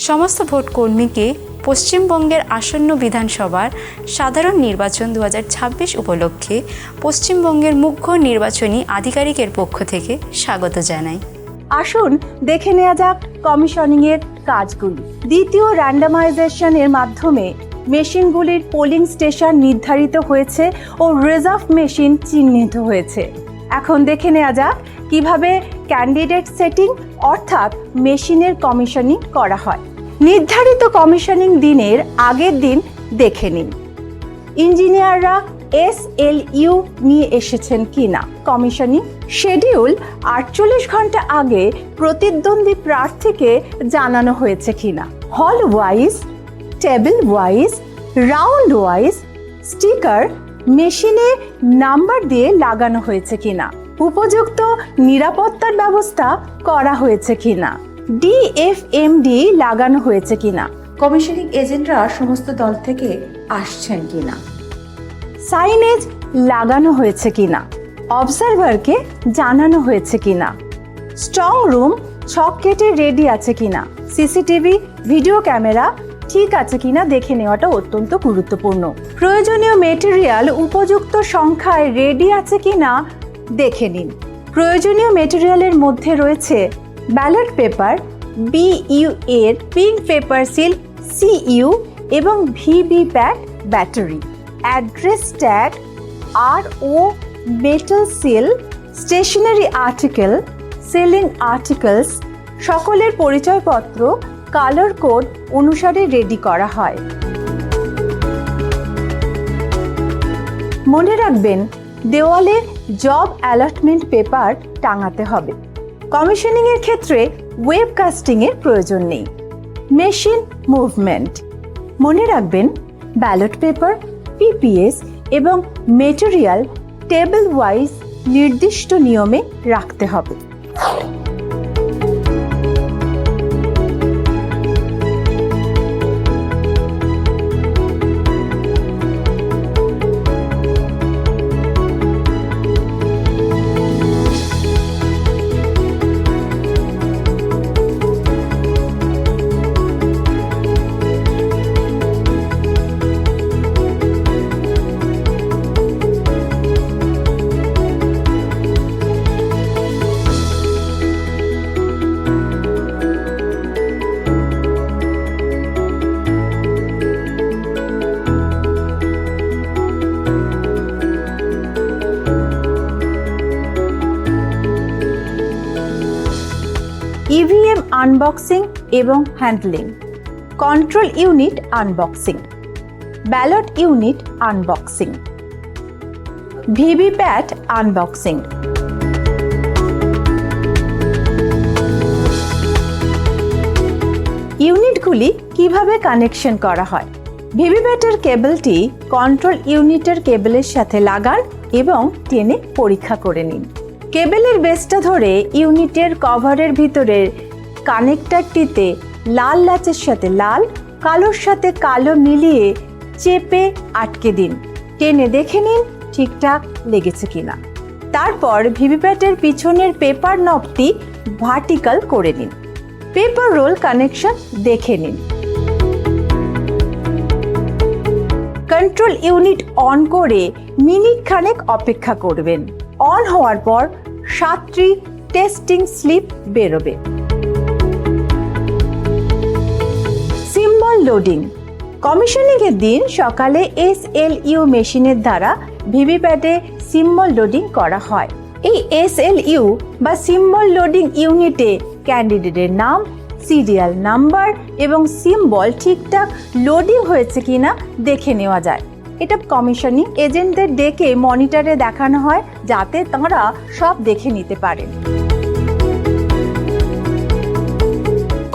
সমস্ত ভোট কর্মীকে পশ্চিমবঙ্গের আসন্ন বিধানসভার সাধারণ নির্বাচন 2026 উপলক্ষে পশ্চিমবঙ্গের মুখ্য নির্বাচনী আধিকারিকের পক্ষ থেকে স্বাগত জানাই। আসুন দেখে নেওয়া যাক কমিশনিংয়ের কাজগুলি। দ্বিতীয় র্যান্ডামাইজেশনের মাধ্যমে মেশিনগুলির পোলিং স্টেশন নির্ধারিত হয়েছে ও রিজার্ভ মেশিন চিহ্নিত হয়েছে। এখন দেখে নেওয়া যাক কিভাবে ক্যান্ডিডেট সেটিং অর্থাৎ মেশিনের কমিশনিং করা হয়। নির্ধারিত কমিশনিং দিনের আগের দিন দেখে নিন ইঞ্জিনিয়াররা SLU নিয়ে এসেছেন কিনা। কমিশনিং শিডিউল 48 ঘন্টা আগে প্রতিদ্বন্দ্বী প্রার্থীকে জানানো হয়েছে কিনা। হল wise, table wise, round wise sticker মেশিনে নাম্বার দিয়ে লাগানো হয়েছে কিনা। উপযুক্ত নিরাপত্তার ব্যবস্থা করা হয়েছে কিনা। DFMD লাগানো হয়েছে কিনা। কমিশনিং এজেন্টরা সমস্ত দল থেকে আসছেন কিনা। সাইনেজ লাগানো হয়েছে কিনা। অবজারভারকে জানানো হয়েছে কিনা। স্ট্রং রুম ছক কেটে রেডি আছে কিনা। CCTV ভিডিও ক্যামেরা ঠিক আছে কিনা দেখে নেওয়াটা অত্যন্ত গুরুত্বপূর্ণ। প্রয়োজনীয় মেটেরিয়াল উপযুক্ত সংখ্যায় রেডি আছে কিনা দেখে নিন। প্রয়োজনীয় মেটেরিয়ালের মধ্যে রয়েছে ব্যালট পেপার, BU এর পিঙ্ক পেপার সিল CU এবং VVPAT battery, address tag RO metal seal, stationery article, sealing articles, সকলের পরিচয়পত্র কালার কোড অনুসারে রেডি করা হয়। মনে রাখবেন দেওয়ালে জব অ্যালটমেন্ট পেপার টাঙাতে হবে। কমিশনিং এর ক্ষেত্রে ওয়েবকাস্টিং এর প্রয়োজন নেই। মেশিন মুভমেন্ট মনে রাখবেন ব্যালট পেপার, PPS এবং মেটেরিয়াল টেবিল ওয়াইজ নির্দিষ্ট নিয়মে রাখতে হবে। EVM আনবক্সিং এবং handling, control unit unboxing, ballot unit unboxing, VVPAT unboxing. ইউনিটগুলি কিভাবে কানেকশন করা হয়। ভিভিপ্যাটের কেবলটি কন্ট্রোল ইউনিটের কেবলের সাথে লাগান এবং টেনে পরীক্ষা করে নিন। কেবলের বেসটা ধরে ইউনিটের কভারের ভিতরের কানেক্টরটিতে লাল লাচের সাথে লাল, কালোর সাথে কালো মিলিয়ে চেপে আটকে দিন। টেনে দেখে নিন ঠিকঠাক লেগেছে কিনা। তারপর ভিভিপ্যাটের পিছনের পেপার নবটি ভার্টিক্যাল করে নিন। পেপার রোল কানেকশন দেখে নিন। কন্ট্রোল ইউনিট অন করে মিনিট খানেক অপেক্ষা করবেন। অন হওয়ার পর 7টি টেস্টিং স্লিপ বেরোবে। সিম্বল লোডিং কমিশনিং এর দিন সকালে SLU মেশিনের দ্বারা ভিভিপ্যাটে সিম্বল লোডিং করা হয়। এই SLU বা সিম্বল লোডিং ইউনিটে ক্যান্ডিডেটের নাম, সিরিয়াল নাম্বার এবং সিম্বল ঠিকঠাক লোডিং হয়েছে কিনা দেখে নেওয়া যায়। এটা কমিশনিং এজেন্টদের ডেকে মনিটরে দেখানো হয় যাতে তাঁরা সব দেখে নিতে পারেন।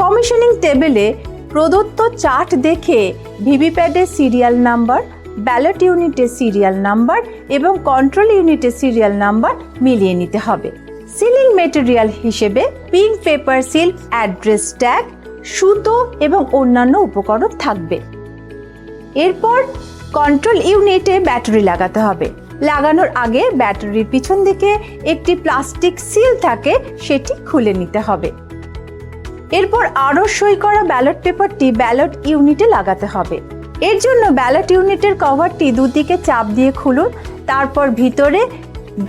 কমিশনিং টেবিলে প্রদত্ত চার্ট দেখে ভিভিপ্যাটের সিরিয়াল নাম্বার, ব্যালট ইউনিটের সিরিয়াল নাম্বার এবং কন্ট্রোল ইউনিটের সিরিয়াল নাম্বার মিলিয়ে নিতে হবে। সিলিং মেটেরিয়াল হিসেবে pink paper seal, address tag, সুতো এবং অন্যান্য উপকরণ থাকবে। এরপর কন্ট্রোল ইউনিটে ব্যাটারি লাগাতে হবে। লাগানোর আগে ব্যাটারির পিছন দিকে একটি প্লাস্টিক সিল থাকে, সেটি খুলে নিতে হবে। এরপর আরও সই করা ব্যালট পেপারটি ব্যালট ইউনিটে লাগাতে হবে। এর জন্য ব্যালট ইউনিটের কভারটি দুদিকে চাপ দিয়ে খুলুন, তারপর ভিতরে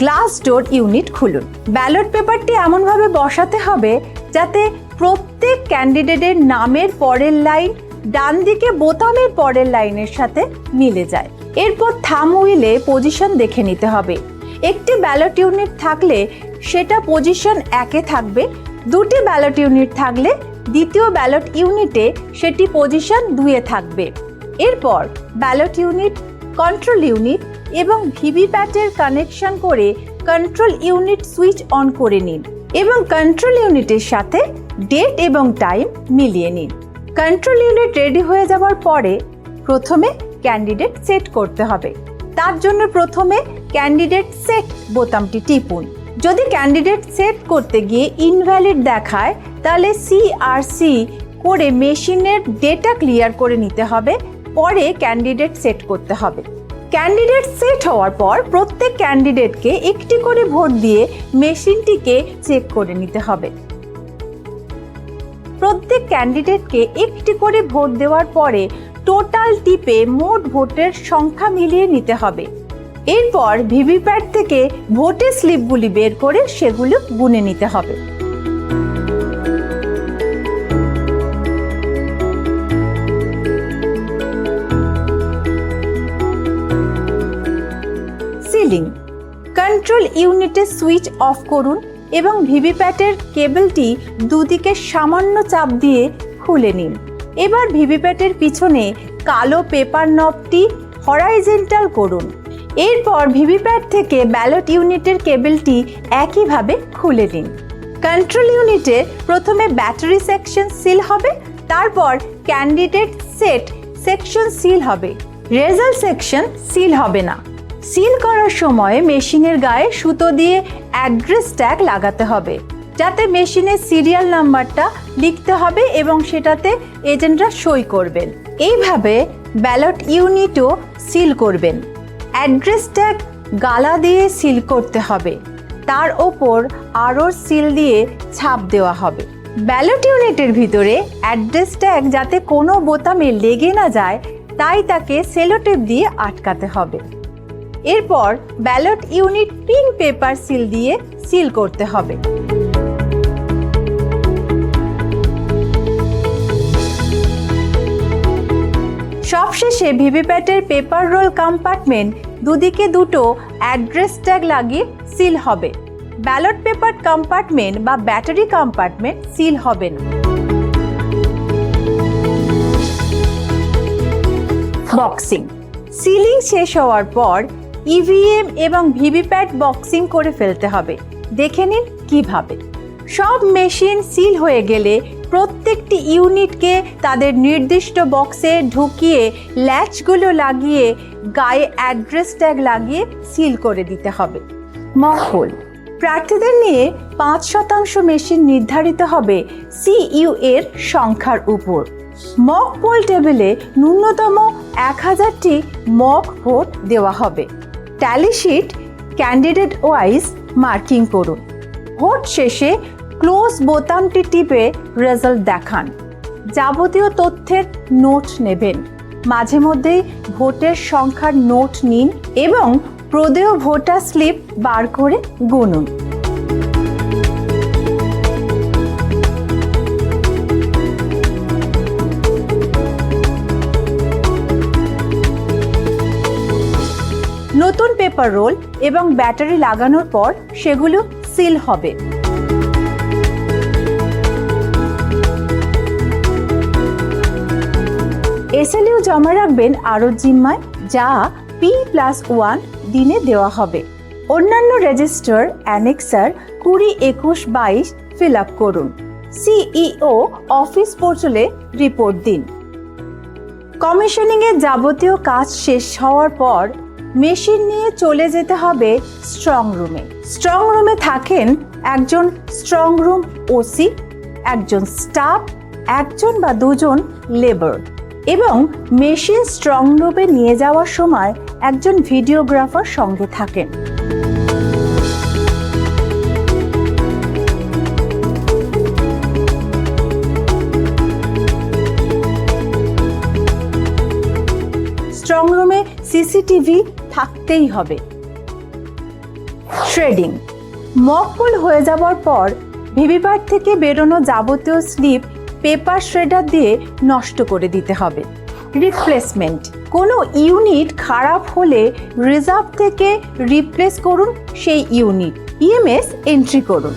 গ্লাস ডোর ইউনিট খুলুন। ব্যালট পেপারটি এমনভাবে বসাতে হবে যাতে প্রত্যেক ক্যান্ডিডেটের নামের পরের লাইন ডান দিকে বোতামের পরের লাইনের সাথে মিলে যায়। এরপর থাম হুইলে পজিশন দেখে নিতে হবে। একটি ব্যালট ইউনিট থাকলে সেটা পজিশন 1-এ থাকবে, দুটি ব্যালট ইউনিট থাকলে দ্বিতীয় ব্যালট ইউনিটে সেটি পজিশন 2-এ থাকবে। এরপর ব্যালট ইউনিট, কন্ট্রোল ইউনিট এবং ভিভিপ্যাটের কানেকশন করে কন্ট্রোল ইউনিট সুইচ অন করে নিন এবং কন্ট্রোল ইউনিটের সাথে ডেট এবং টাইম মিলিয়ে নিন। কন্ট্রোল ইউনিট রেডি হয়ে যাওয়ার পরে প্রথমে ক্যান্ডিডেট সেট করতে হবে। তার জন্য প্রথমে ক্যান্ডিডেট সেট বোতামটি টিপুন। যদি ক্যান্ডিডেট সেট করতে গিয়ে ইনভ্যালিড দেখায় তাহলে CRC করে মেশিনের ডেটা ক্লিয়ার করে নিতে হবে, পরে ক্যান্ডিডেট সেট করতে হবে। ক্যান্ডিডেট সেট হওয়ার পর প্রত্যেক ক্যান্ডিডেটকে একটি করে ভোট দিয়ে মেশিনটিকে চেক করে নিতে হবে। প্রত্যেক ক্যান্ডিডেটকে একটি করে ভোট দেওয়ার পরে টোটাল টিপে মোট ভোটের সংখ্যা মিলিয়ে নিতে হবে। এরপর ভিভিপ্যাট থেকে ভোটের স্লিপগুলি বের করে সেগুলো গুনে নিতে হবে। সিলিং, কন্ট্রোল ইউনিটের সুইচ অফ করুন এবং ভিভিপ্যাটের কেবলটি দুদিকে সামান্য চাপ দিয়ে খুলে নিন। এবার ভিভিপ্যাটের পিছনে কালো পেপার নবটি হরাইজন্টাল করুন। এরপর ভিভিপ্যাট থেকে ব্যালট ইউনিটের কেবলটি একইভাবে খুলে নিন। কন্ট্রোল ইউনিটে প্রথমে ব্যাটারি সেকশন সিল হবে, তারপর ক্যান্ডিডেট সেট সেকশন সিল হবে, রেজাল্ট সেকশন সিল হবে না। সিল করার সময় মেশিনের গায়ে সুতো দিয়ে অ্যাড্রেস ট্যাগ লাগাতে হবে, যাতে মেশিনের সিরিয়াল নাম্বারটা লিখতে হবে এবং সেটাতে এজেন্টরা সই করবেন। এইভাবে ব্যালট ইউনিটও সিল করবেন। অ্যাড্রেস ট্যাগ গালা দিয়ে সিল করতে হবে, তার ওপর আরও সিল দিয়ে ছাপ দেওয়া হবে। ব্যালট ইউনিটের ভিতরে অ্যাড্রেস ট্যাগ যাতে কোনো বোতামে লেগে না যায় তাই তাকে সেলোটেপ দিয়ে আটকাতে হবে। এরপর ballot unit pink paper seal দিয়ে সিল করতে হবে। সবশেষে ভিভিপ্যাটের পেপার রোল কম্পার্টমেন্ট দুদিকে দুটো অ্যাড্রেস ট্যাগ লাগিয়ে সিল হবে। ব্যালট পেপার কম্পার্টমেন্ট বা ব্যাটারি কম্পার্টমেন্ট সিল হবে না। বক্সিং, সিলিং শেষ হওয়ার পর ইভিএম এবং ভিভিপ্যাট বক্সিং করে ফেলতে হবে। দেখে নিন কিভাবে। সব মেশিন সিল হয়ে গেলে প্রত্যেকটি ইউনিটকে তাদের নির্দিষ্ট বক্সে ঢুকিয়ে ল্যাচগুলো লাগিয়ে গায়ে অ্যাড্রেস ট্যাগ লাগিয়ে সিল করে দিতে হবে। মক পোল, প্রার্থীদের নিয়ে 5% মেশিন নির্ধারিত হবে CU এর সংখ্যার উপর। মক পোল টেবিলে ন্যূনতম 1000টি মক ভোট দেওয়া হবে। Tally sheet candidate wise marking করুন। ভোট শেষে ক্লোজ বোতামটি টিপে রেজাল্ট দেখান। যাবতীয় তথ্যের নোট নেবেন। মাঝে মধ্যেই ভোটের সংখ্যার নোট নিন এবং প্রদেয় ভোটার স্লিপ বার করে গুনুন। নতুন পেপার রোল এবং ব্যাটারি লাগানোর পর সেগুলো সিল হবে। SLU জমা রাখবেন আরও জিম্মায়, যা P+1 দিনে দেওয়া হবে। অন্যান্য রেজিস্টার অ্যানেক্সার 20, 21, 22 ফিল আপ করুন। CEO অফিস পোর্টালে রিপোর্ট দিন। কমিশনিংয়ের যাবতীয় কাজ শেষ হওয়ার পর মেশিন নিয়ে চলে যেতে হবে স্ট্রং রুমে। স্ট্রং রুমে থাকেন একজন স্ট্রং রুম OC, একজন স্টাফ, একজন বা দুজন লেবার এবং মেশিন স্ট্রং রুমে নিয়ে যাওয়ার সময় একজন ভিডিওগ্রাফার সঙ্গে থাকেন। সিসিটিভি থাকতেই হবে। শ্রেডিং, মক পোল হয়ে যাওয়ার পর ভিভিপ্যাট থেকে বেরোনো যাবতীয় স্লিপ পেপার শ্রেডার দিয়ে নষ্ট করে দিতে হবে। রিপ্লেসমেন্ট, কোনো ইউনিট খারাপ হলে রিজার্ভ থেকে রিপ্লেস করুন সেই ইউনিট, ইএমএস এন্ট্রি করুন।